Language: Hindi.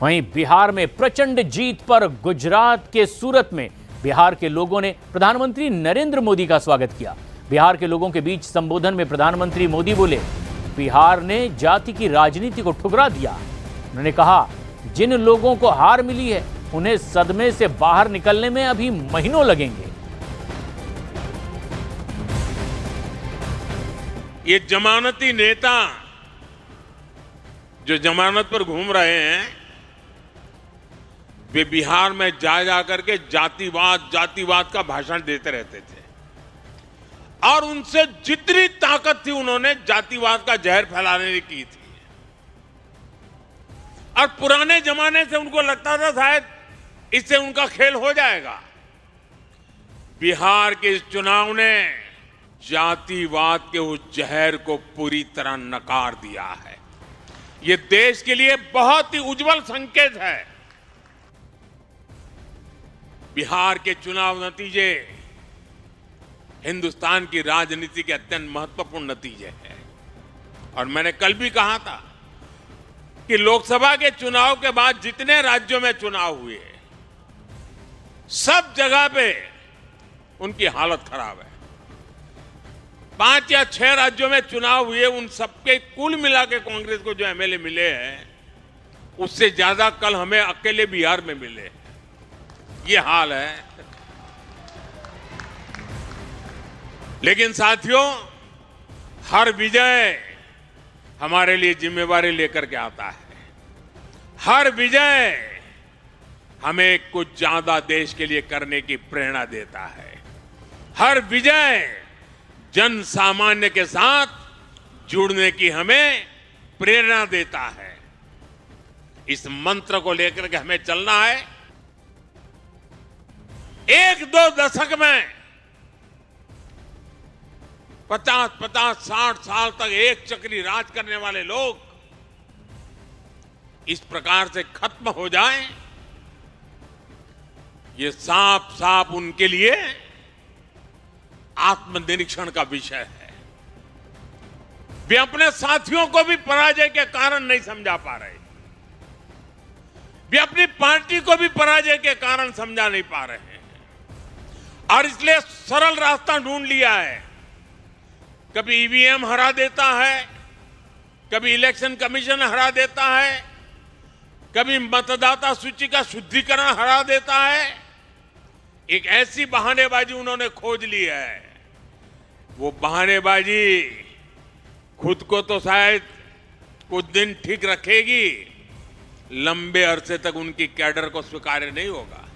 वहीं बिहार में प्रचंड जीत पर गुजरात के सूरत में बिहार के लोगों ने प्रधानमंत्री नरेंद्र मोदी का स्वागत किया। बिहार के लोगों के बीच संबोधन में प्रधानमंत्री मोदी बोले, बिहार ने जाति की राजनीति को ठुकरा दिया। उन्होंने कहा, जिन लोगों को हार मिली है उन्हें सदमे से बाहर निकलने में अभी महीनों लगेंगे। ये जमानती नेता जो जमानत पर घूम रहे हैं, वे बिहार में जा करके जातिवाद का भाषण देते रहते थे और उनसे जितनी ताकत थी उन्होंने जातिवाद का जहर फैलाने की थी। और पुराने जमाने से उनको लगता था शायद इससे उनका खेल हो जाएगा। बिहार के इस चुनाव ने जातिवाद के उस जहर को पूरी तरह नकार दिया है। यह देश के लिए बहुत ही उज्जवल संकेत है। बिहार के चुनाव नतीजे हिंदुस्तान की राजनीति के अत्यंत महत्वपूर्ण नतीजे हैं। और मैंने कल भी कहा था कि लोकसभा के चुनाव के बाद जितने राज्यों में चुनाव हुए, सब जगह पे उनकी हालत खराब है। 5 या 6 राज्यों में चुनाव हुए, उन सबके कुल मिला के कांग्रेस को जो एमएलए मिले हैं, उससे ज्यादा कल हमें अकेले बिहार में मिले। ये हाल है। लेकिन साथियों, हर विजय हमारे लिए जिम्मेवारी लेकर के आता है। हर विजय हमें कुछ ज्यादा देश के लिए करने की प्रेरणा देता है। हर विजय जन सामान्य के साथ जुड़ने की हमें प्रेरणा देता है। इस मंत्र को लेकर के हमें चलना है। 1-2 दशक में 50-60 साल तक एक चक्री राज करने वाले लोग इस प्रकार से खत्म हो जाएं, ये साफ उनके लिए आत्मनिरीक्षण का विषय है। वे अपने साथियों को भी पराजय के कारण नहीं समझा पा रहे। वे अपनी पार्टी को भी पराजय के कारण समझा नहीं पा रहे हैं और इसलिए सरल रास्ता ढूंढ लिया है। कभी ईवीएम हरा देता है, कभी इलेक्शन कमीशन हरा देता है, कभी मतदाता सूची का शुद्धिकरण हरा देता है। एक ऐसी बहानेबाजी उन्होंने खोज ली है। वो बहानेबाजी खुद को तो शायद कुछ दिन ठीक रखेगी, लंबे अरसे तक उनकी कैडर को स्वीकार्य नहीं होगा।